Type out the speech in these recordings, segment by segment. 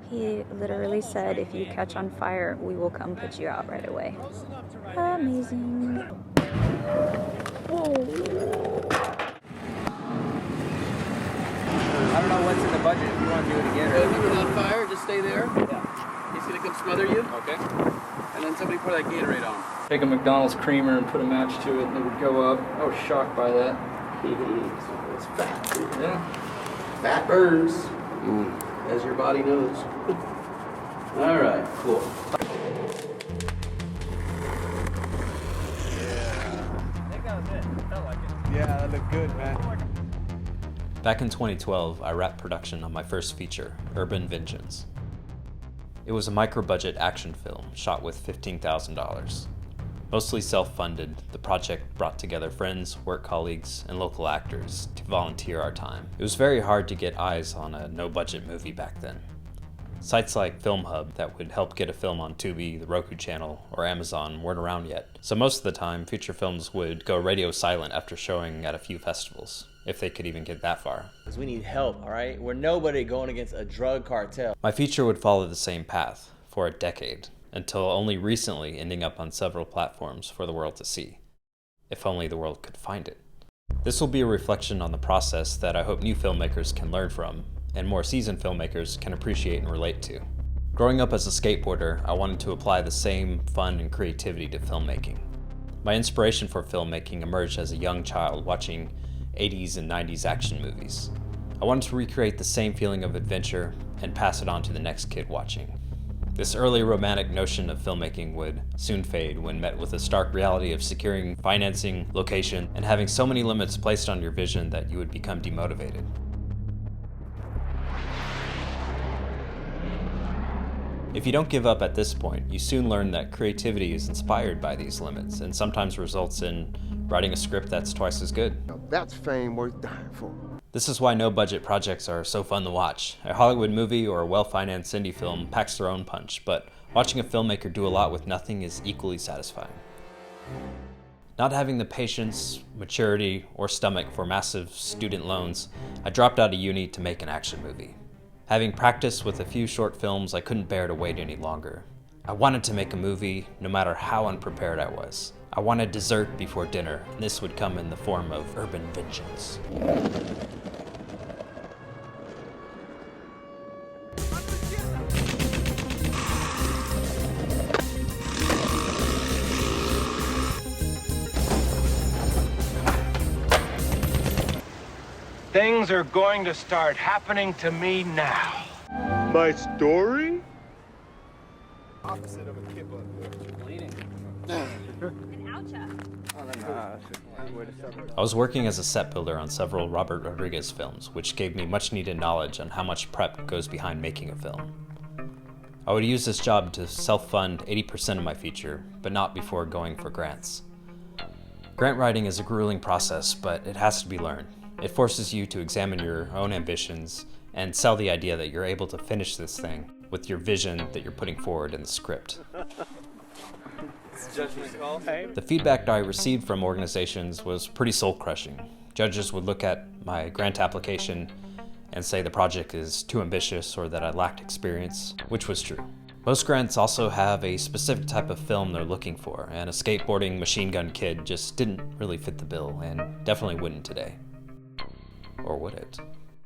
He literally said, if you catch on fire, we will come put you out right away. Amazing. I don't know what's in the budget if you want to do it again. If it's on fire, just stay there. Yeah. He's gonna come smother you. Okay. And then somebody pour that Gatorade on. Take a McDonald's creamer and put a match to it and it would go up. I was shocked by that. It's fat. Yeah. Fat burns, as your body knows. All right, cool. Yeah, that looked good, man. Back in 2012, I wrapped production on my first feature, Urban Vengeance. It was a micro-budget action film shot with $15,000. Mostly self-funded, the project brought together friends, work colleagues, and local actors to volunteer our time. It was very hard to get eyes on a no-budget movie back then. Sites like Film Hub that would help get a film on Tubi, the Roku channel, or Amazon weren't around yet, so most of the time feature films would go radio silent after showing at a few festivals, if they could even get that far. We need help, all right? We're nobody going against a drug cartel. My feature would follow the same path for a decade, until only recently ending up on several platforms for the world to see. If only the world could find it. This will be a reflection on the process that I hope new filmmakers can learn from, and more seasoned filmmakers can appreciate and relate to. Growing up as a skateboarder, I wanted to apply the same fun and creativity to filmmaking. My inspiration for filmmaking emerged as a young child watching 80s and 90s action movies. I wanted to recreate the same feeling of adventure and pass it on to the next kid watching. This early romantic notion of filmmaking would soon fade when met with the stark reality of securing financing, location, and having so many limits placed on your vision that you would become demotivated. If you don't give up at this point, you soon learn that creativity is inspired by these limits and sometimes results in writing a script that's twice as good. Now that's fame worth dying for. This is why no-budget projects are so fun to watch. A Hollywood movie or a well-financed indie film packs their own punch, but watching a filmmaker do a lot with nothing is equally satisfying. Not having the patience, maturity, or stomach for massive student loans, I dropped out of uni to make an action movie. Having practiced with a few short films, I couldn't bear to wait any longer. I wanted to make a movie, no matter how unprepared I was. I wanted dessert before dinner, and this would come in the form of Urban Vengeance. Things are going to start happening to me now. My story? Opposite of a kippa. Bleeding. I was working as a set builder on several Robert Rodriguez films, which gave me much needed knowledge on how much prep goes behind making a film. I would use this job to self-fund 80% of my feature, but not before going for grants. Grant writing is a grueling process, but it has to be learned. It forces you to examine your own ambitions and sell the idea that you're able to finish this thing with your vision that you're putting forward in the script. The feedback that I received from organizations was pretty soul-crushing. Judges would look at my grant application and say the project is too ambitious or that I lacked experience, which was true. Most grants also have a specific type of film they're looking for, and a skateboarding machine gun kid just didn't really fit the bill, and definitely wouldn't today. Or would it?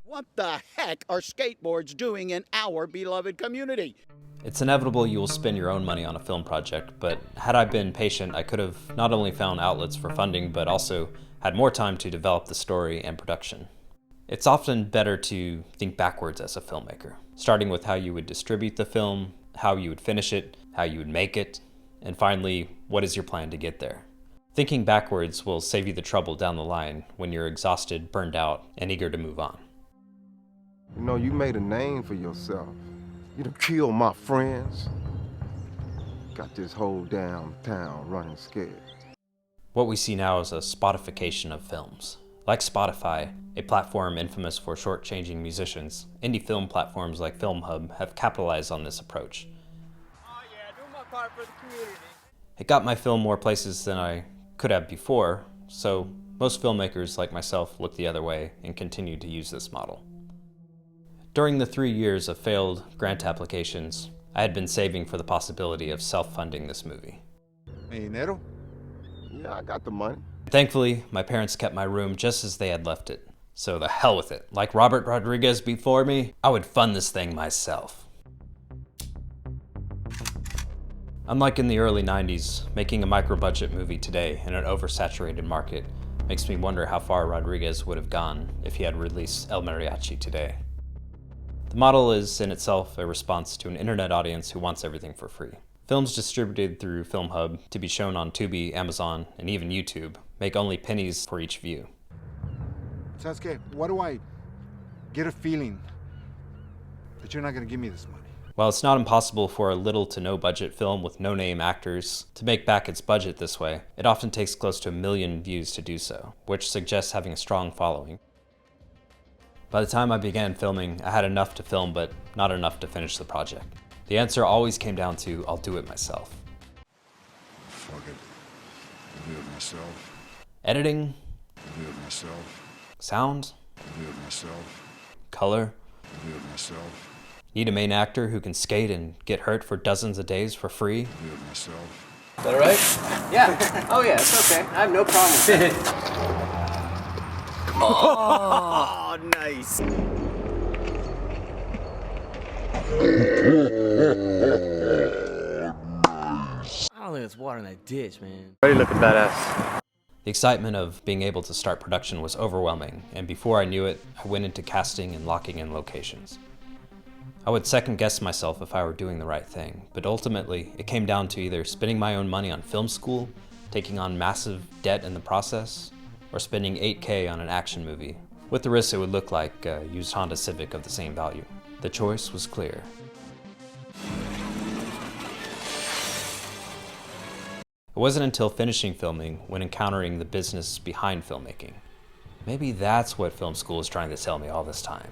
What the heck are skateboards doing in our beloved community? It's inevitable you will spend your own money on a film project, but had I been patient, I could have not only found outlets for funding, but also had more time to develop the story and production. It's often better to think backwards as a filmmaker, starting with how you would distribute the film, how you would finish it, how you would make it, and finally, what is your plan to get there? Thinking backwards will save you the trouble down the line when you're exhausted, burned out, and eager to move on. You know, you made a name for yourself. You done killed my friends. Got this whole damn town running scared. What we see now is a Spotification of films. Like Spotify, a platform infamous for shortchanging musicians, indie film platforms like Film Hub have capitalized on this approach. Oh yeah, do my part for the community. It got my film more places than I could have before, so most filmmakers like myself look the other way and continue to use this model. During the 3 years of failed grant applications, I had been saving for the possibility of self-funding this movie. Hey, dinero? Yeah, I got the money. Thankfully, my parents kept my room just as they had left it. So the hell with it. Like Robert Rodriguez before me, I would fund this thing myself. Unlike in the early 90s, making a micro-budget movie today in an oversaturated market makes me wonder how far Rodriguez would have gone if he had released El Mariachi today. The model is in itself a response to an internet audience who wants everything for free. Films distributed through FilmHub to be shown on Tubi, Amazon, and even YouTube make only pennies for each view. Sasuke, why do I get a feeling that you're not going to give me this money? While it's not impossible for a little to no budget film with no-name actors to make back its budget this way, it often takes close to 1 million views to do so, which suggests having a strong following. By the time I began filming, I had enough to film, but not enough to finish the project. The answer always came down to, I'll do it myself. Fuck it. I'll do it myself. Editing, I'll do it myself. sound, I'll do it myself. color. I'll do it myself. Need a main actor who can skate and get hurt for dozens of days for free. I'll do it myself. Is that all right? Yeah. Oh yeah, it's okay. I have no problem with it. Oh, nice. I don't think it's water in that ditch, man. Already looking badass. The excitement of being able to start production was overwhelming, and before I knew it, I went into casting and locking in locations. I would second guess myself if I were doing the right thing, but ultimately it came down to either spending my own money on film school, taking on massive debt in the process, or spending $8K on an action movie, with the risk it would look like a used Honda Civic of the same value. The choice was clear. It wasn't until finishing filming when encountering the business behind filmmaking. Maybe that's what film school is trying to tell me all this time.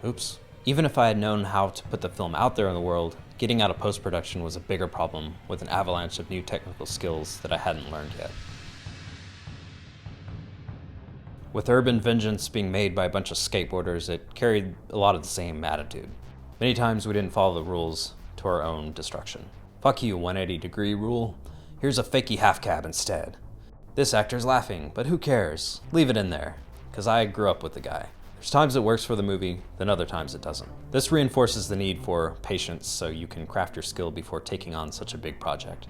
Oops. Even if I had known how to put the film out there in the world, getting out of post-production was a bigger problem with an avalanche of new technical skills that I hadn't learned yet. With Urban Vengeance being made by a bunch of skateboarders, it carried a lot of the same attitude. Many times we didn't follow the rules to our own destruction. Fuck you, 180-degree rule. Here's a fakey half cab instead. This actor's laughing, but who cares? Leave it in there, because I grew up with the guy. There's times it works for the movie, then other times it doesn't. This reinforces the need for patience so you can craft your skill before taking on such a big project.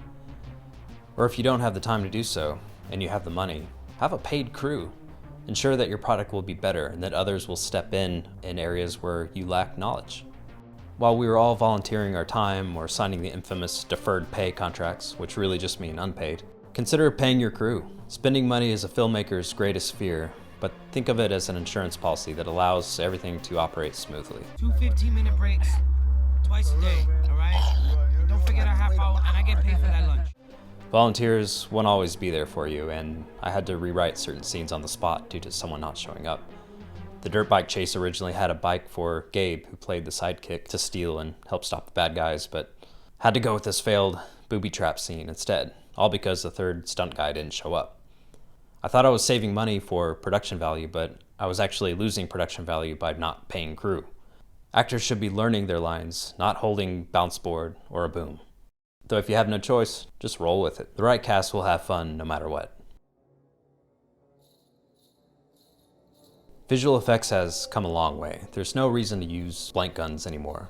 Or if you don't have the time to do so, and you have the money, have a paid crew. Ensure that your product will be better and that others will step in areas where you lack knowledge. While we were all volunteering our time or signing the infamous deferred pay contracts, which really just mean unpaid, consider paying your crew. Spending money is a filmmaker's greatest fear, but think of it as an insurance policy that allows everything to operate smoothly. 2 15-minute breaks twice a day, all right? Don't forget a half hour, and I get paid for that lunch. Volunteers won't always be there for you, and I had to rewrite certain scenes on the spot due to someone not showing up. The dirt bike chase originally had a bike for Gabe, who played the sidekick, to steal and help stop the bad guys, but had to go with this failed booby trap scene instead, all because the third stunt guy didn't show up. I thought I was saving money for production value, but I was actually losing production value by not paying crew. Actors should be learning their lines, not holding bounce board or a boom. Though if you have no choice, just roll with it. The right cast will have fun no matter what. Visual effects has come a long way. There's no reason to use blank guns anymore.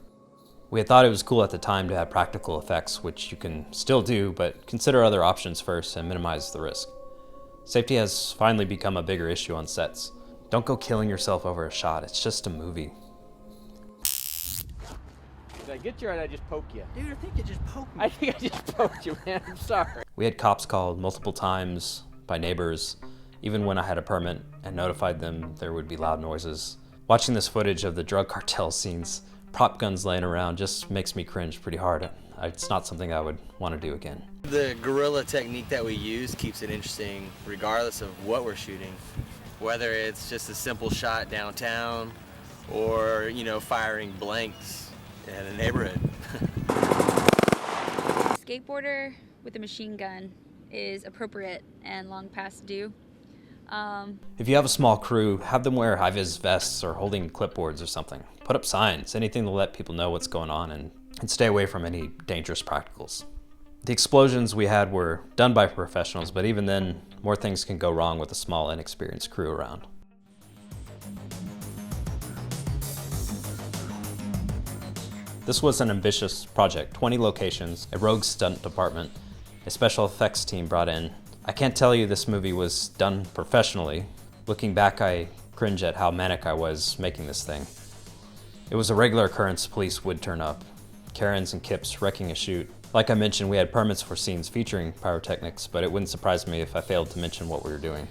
We had thought it was cool at the time to have practical effects, which you can still do, but consider other options first and minimize the risk. Safety has finally become a bigger issue on sets. Don't go killing yourself over a shot, it's just a movie. Did I get you or did I just poke you? Dude, I think you just poked me. I think I just poked you, man. I'm sorry. We had cops called multiple times by neighbors. Even when I had a permit and notified them there would be loud noises. Watching this footage of the drug cartel scenes, prop guns laying around just makes me cringe pretty hard. It's not something I would want to do again. The guerrilla technique that we use keeps it interesting regardless of what we're shooting. Whether it's just a simple shot downtown or, you know, firing blanks in a neighborhood. Skateboarder with a machine gun is appropriate and long past due. If you have a small crew, have them wear high-vis vests or holding clipboards or something. Put up signs, anything to let people know what's going on, and stay away from any dangerous practicals. The explosions we had were done by professionals, but even then, more things can go wrong with a small, inexperienced crew around. This was an ambitious project, 20 locations, a rogue stunt department, a special effects team brought in. I can't tell you this movie was done professionally. Looking back, I cringe at how manic I was making this thing. It was a regular occurrence police would turn up. Karens and Kips wrecking a shoot. Like I mentioned, we had permits for scenes featuring pyrotechnics, but it wouldn't surprise me if I failed to mention what we were doing.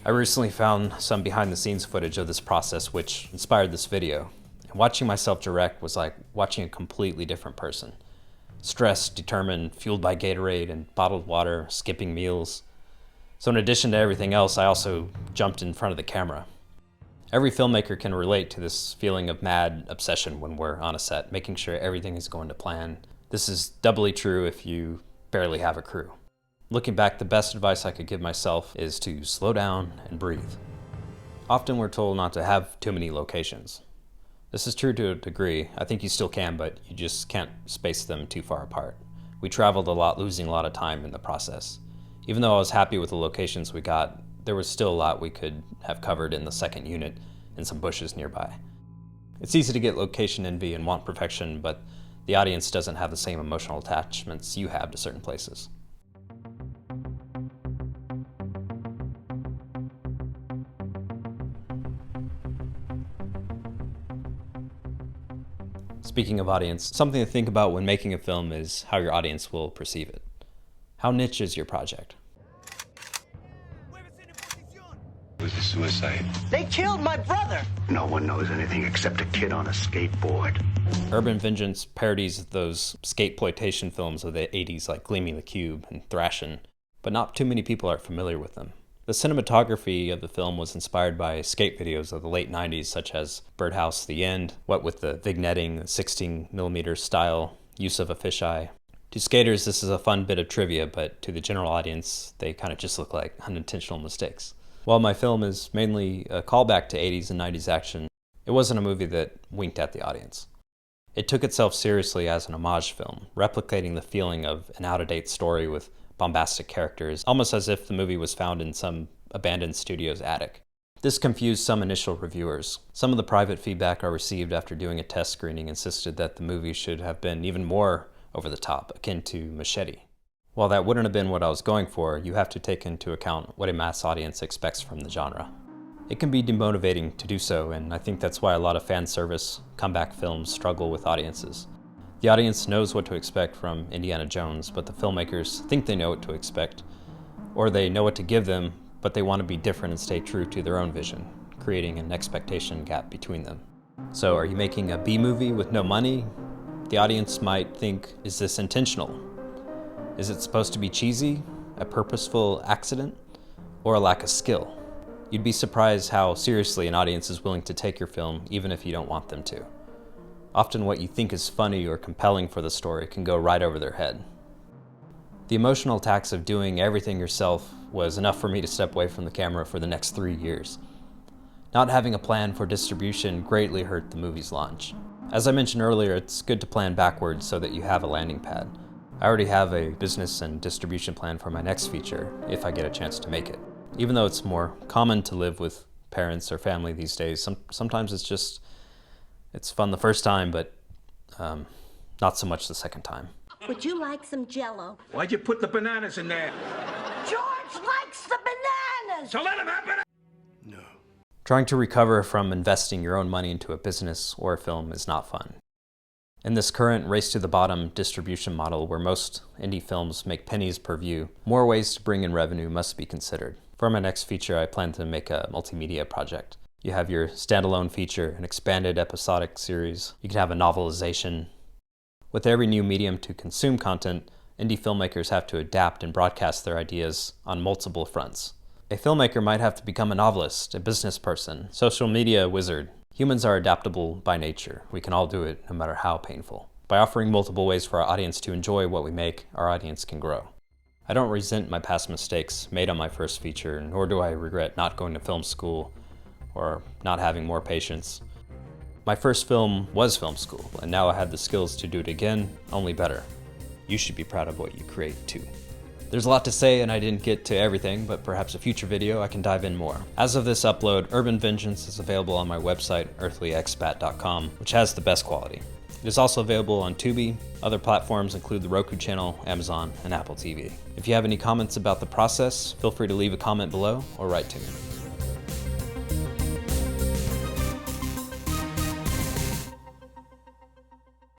I recently found some behind-the-scenes footage of this process which inspired this video. And watching myself direct was like watching a completely different person. Stressed, determined, fueled by Gatorade and bottled water, skipping meals. So in addition to everything else, I also jumped in front of the camera. Every filmmaker can relate to this feeling of mad obsession when we're on a set, making sure everything is going to plan. This is doubly true if you barely have a crew. Looking back, the best advice I could give myself is to slow down and breathe. Often we're told not to have too many locations. This is true to a degree. I think you still can, but you just can't space them too far apart. We traveled a lot, losing a lot of time in the process. Even though I was happy with the locations we got, there was still a lot we could have covered in the second unit and some bushes nearby. It's easy to get location envy and want perfection, but the audience doesn't have the same emotional attachments you have to certain places. Speaking of audience, something to think about when making a film is how your audience will perceive it. How niche is your project? It was a suicide. They killed my brother. No one knows anything except a kid on a skateboard. Urban Vengeance parodies those skateploitation films of the 80s like Gleaming the Cube and Thrashin', but not too many people are familiar with them. The cinematography of the film was inspired by skate videos of the late 90s such as Birdhouse: The End, what with the vignetting, 16mm style, use of a fisheye. To skaters, this is a fun bit of trivia, but to the general audience, they kind of just look like unintentional mistakes. While my film is mainly a callback to 80s and 90s action, it wasn't a movie that winked at the audience. It took itself seriously as an homage film, replicating the feeling of an out-of-date story with bombastic characters, almost as if the movie was found in some abandoned studio's attic. This confused some initial reviewers. Some of the private feedback I received after doing a test screening insisted that the movie should have been even more over the top, akin to Machete. While that wouldn't have been what I was going for, you have to take into account what a mass audience expects from the genre. It can be demotivating to do so, and I think that's why a lot of fan service, comeback films struggle with audiences. The audience knows what to expect from Indiana Jones, but the filmmakers think they know what to expect, or they know what to give them, but they want to be different and stay true to their own vision, creating an expectation gap between them. So are you making a B movie with no money? The audience might think, is this intentional? Is it supposed to be cheesy, a purposeful accident, or a lack of skill? You'd be surprised how seriously an audience is willing to take your film even if you don't want them to. Often what you think is funny or compelling for the story can go right over their head. The emotional tax of doing everything yourself was enough for me to step away from the camera for the next 3 years. Not having a plan for distribution greatly hurt the movie's launch. As I mentioned earlier, it's good to plan backwards so that you have a landing pad. I already have a business and distribution plan for my next feature, if I get a chance to make it. Even though it's more common to live with parents or family these days, sometimes it's fun the first time, but not so much the second time. Would you like some Jell-O? Why'd you put the bananas in there? George likes the bananas! So let him have it! Trying to recover from investing your own money into a business or a film is not fun. In this current race-to-the-bottom distribution model where most indie films make pennies per view, more ways to bring in revenue must be considered. For my next feature, I plan to make a multimedia project. You have your standalone feature, an expanded episodic series. You can have a novelization. With every new medium to consume content, indie filmmakers have to adapt and broadcast their ideas on multiple fronts. A filmmaker might have to become a novelist, a business person, social media wizard. Humans are adaptable by nature. We can all do it, no matter how painful. By offering multiple ways for our audience to enjoy what we make, our audience can grow. I don't resent my past mistakes made on my first feature, nor do I regret not going to film school or not having more patience. My first film was film school, and now I have the skills to do it again, only better. You should be proud of what you create too. There's a lot to say and I didn't get to everything, but perhaps a future video I can dive in more. As of this upload, Urban Vengeance is available on my website, earthlyexpat.com, which has the best quality. It is also available on Tubi. Other platforms include the Roku channel, Amazon, and Apple TV. If you have any comments about the process, feel free to leave a comment below or write to me.